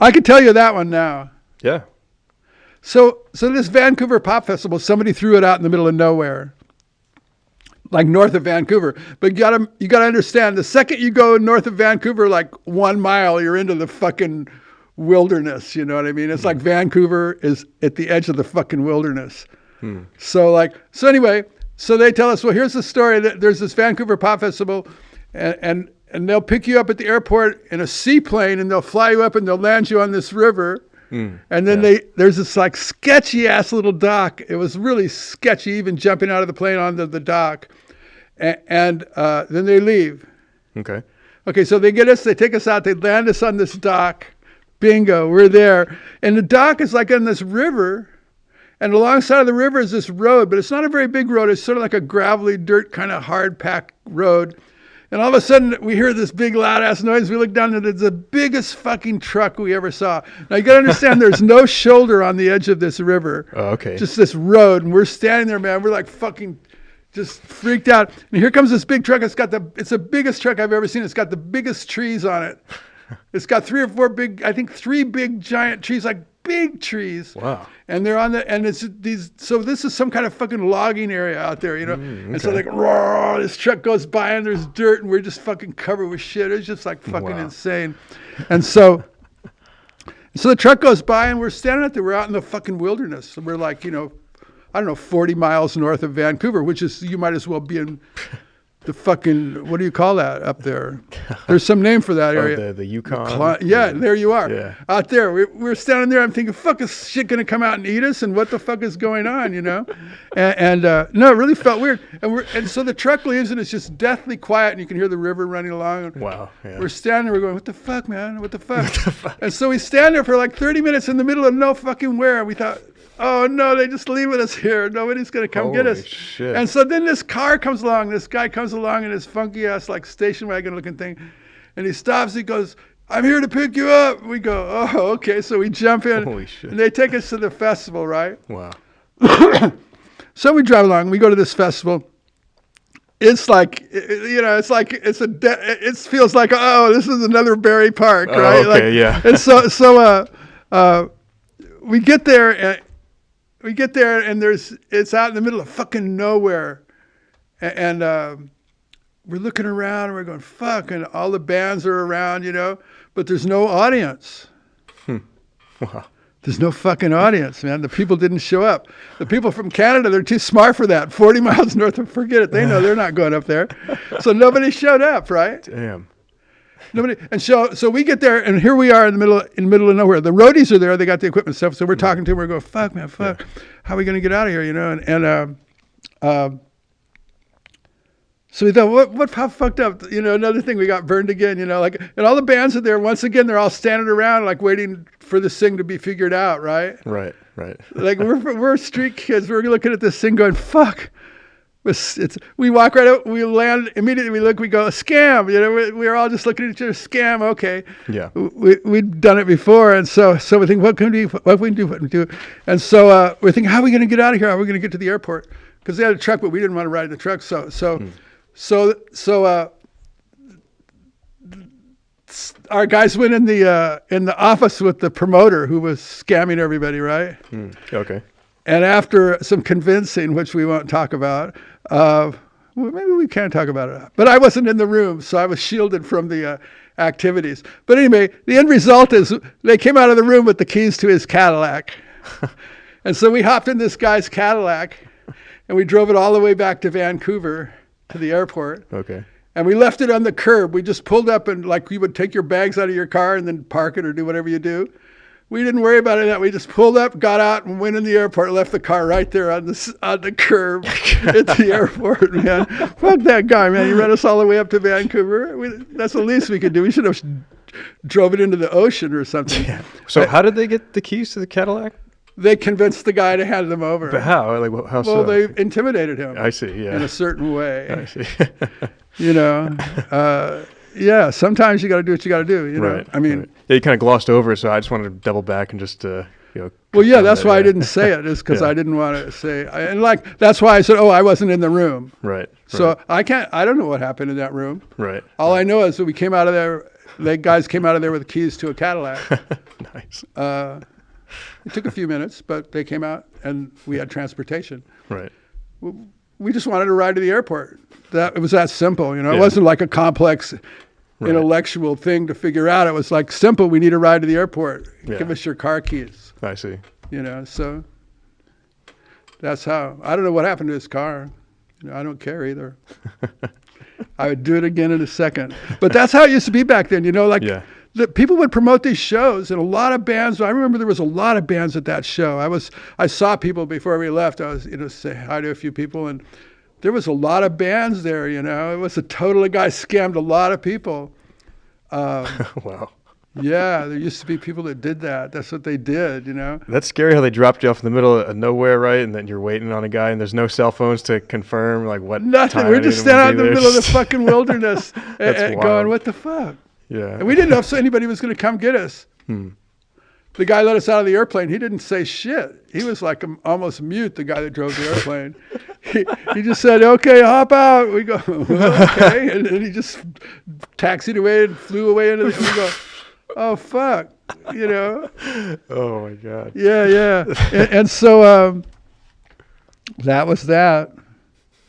I could tell you that one now. Yeah. So this Vancouver Pop Festival, somebody threw it out in the middle of nowhere, like north of Vancouver. But you gotta understand, the second you go north of Vancouver, like 1 mile, you're into the fucking wilderness. You know what I mean? It's like Vancouver is at the edge of the fucking wilderness. So anyway, so they tell us, well, here's the story. That there's this Vancouver Pop Festival, and they'll pick you up at the airport in a seaplane, and they'll fly you up, and they'll land you on this river. And then there's this like sketchy ass little dock. It was really sketchy, even jumping out of the plane onto the dock. And then they leave. Okay, so they take us out, they land us on this dock. Bingo, we're there. And the dock is like on this river. And alongside of the river is this road, but it's not a very big road. It's sort of like a gravelly, dirt kind of hard packed road. And all of a sudden, we hear this big, loud-ass noise. We look down, and it's the biggest fucking truck we ever saw. Now, you got to understand, there's no shoulder on the edge of this river. Oh, okay. Just this road, and we're standing there, man. We're like fucking just freaked out. And here comes this big truck. It's the biggest truck I've ever seen. It's got the biggest trees on it. It's got three big, giant trees, like big trees. Wow. And they're so this is some kind of fucking logging area out there, you know? And so like, roar, this truck goes by and there's dirt and we're just fucking covered with shit. It's just like fucking insane. And so the truck goes by and we're standing out there. We're out in the fucking wilderness. And we're like, 40 miles north of Vancouver, which is, you might as well be in the fucking, what do you call that up there? There's some name for that area. The Yukon. There you are. Yeah. Out there. We're standing there. I'm thinking, fuck, is shit going to come out and eat us? And what the fuck is going on, you know? No, it really felt weird. And so the truck leaves and it's just deathly quiet and you can hear the river running along. Wow. Yeah. We're standing there, we're going, what the fuck, man? What the fuck? And so we stand there for like 30 minutes in the middle of no fucking where. And we thought, oh no, they just leaving us here. Nobody's going to come get us. Shit. And so then this car comes along. This guy comes along in his funky ass like station wagon looking thing. And he stops, he goes, I'm here to pick you up. We go, oh, okay. So we jump in. Holy shit. And they take us to the festival, right? Wow. So we drive along, we go to this festival. It's like, it feels like, oh, this is another Berry Park, right? Okay, yeah. And so we get there and it's out in the middle of fucking nowhere. And we're looking around and we're going, fuck, and all the bands are around, but there's no audience. Wow. There's no fucking audience, man. The people didn't show up. The people from Canada, they're too smart for that. 40 miles north of, forget it. They know they're not going up there. So nobody showed up, right? Damn. Nobody. And so we get there, and here we are in the middle of nowhere. The roadies are there. They got the equipment stuff. So we're talking to them. We're going, fuck, man, fuck. Yeah. How are we going to get out of here, So we thought, how fucked up, another thing, we got burned again, and all the bands are there. Once again, they're all standing around, like waiting for this thing to be figured out, right? Right. Like we're street kids. We're looking at this thing going, fuck. We walk right out, we land, immediately we look, we go, a scam. We're all just looking at each other, scam, okay. Yeah. We'd done it before, and so we think, what can we do? And so we're thinking, how are we going to get out of here? How are we going to get to the airport? Because they had a truck, but we didn't want to ride the truck, So our guys went in the office with the promoter who was scamming everybody, right? Okay. And after some convincing, which we won't talk about, well, maybe we can talk about it. But I wasn't in the room, so I was shielded from the activities. But anyway, the end result is they came out of the room with the keys to his Cadillac. And so we hopped in this guy's Cadillac, and we drove it all the way back to Vancouver, to the airport. Okay. And we left it on the curb. We just pulled up and like you would take your bags out of your car and then park it or do whatever you do. We didn't worry about it. We just pulled up, got out, and went in the airport. Left the car right there on the curb at the airport. Man, fuck that guy, man. He ran us all the way up to Vancouver. That's the least we could do. We should have drove it into the ocean or something. Yeah. So how did they get the keys to the Cadillac? They convinced the guy to hand them over. But how? Like how so? Well, they intimidated him. I see. Yeah. In a certain way. I see. Yeah. Sometimes you got to do what you got to do. Right. I mean, right. Yeah, you kind of glossed over it, so I just wanted to double back and just Well, yeah, that's why I didn't say it. Is because I didn't want to say. That's why I said, I wasn't in the room. Right. So I don't know what happened in that room. Right. All I know is that we came out of there. The guys came out of there with the keys to a Cadillac. Nice. It took a few minutes, but they came out and we had transportation. Right. We just wanted to ride to the airport. It was that simple, you know. It Yeah. wasn't like a complex Right. intellectual thing to figure out. It was like simple. We need a ride to the airport. Yeah. Give us your car keys. I see. You know, so that's how. I don't know what happened to his car. You know, I don't care either. I would do it again in a second. But that's how it used to be back then. You know, like Yeah. the people would promote these shows, and a lot of bands. I remember there was a lot of bands at that show. I saw people before we left. I was, say hi to a few people, and there was a lot of bands there. You know, it was a guy scammed a lot of people. Wow. Yeah, there used to be people that did that. That's what they did, you know. That's scary how they dropped you off in the middle of nowhere, right? And then you're waiting on a guy, and there's no cell phones to confirm like what Nothing. time We're just anyone standing out would in the be middle of the there. fucking wilderness and going, wild. what the fuck? Yeah. And we didn't know if anybody was going to come get us. The guy let us out of the airplane. He didn't say shit. He was like almost mute, the guy that drove the airplane. He just said, okay, hop out. We go, okay. And then he just taxied away and flew away into the, and we go, oh, fuck, you know. Oh my God. Yeah. And so that was that.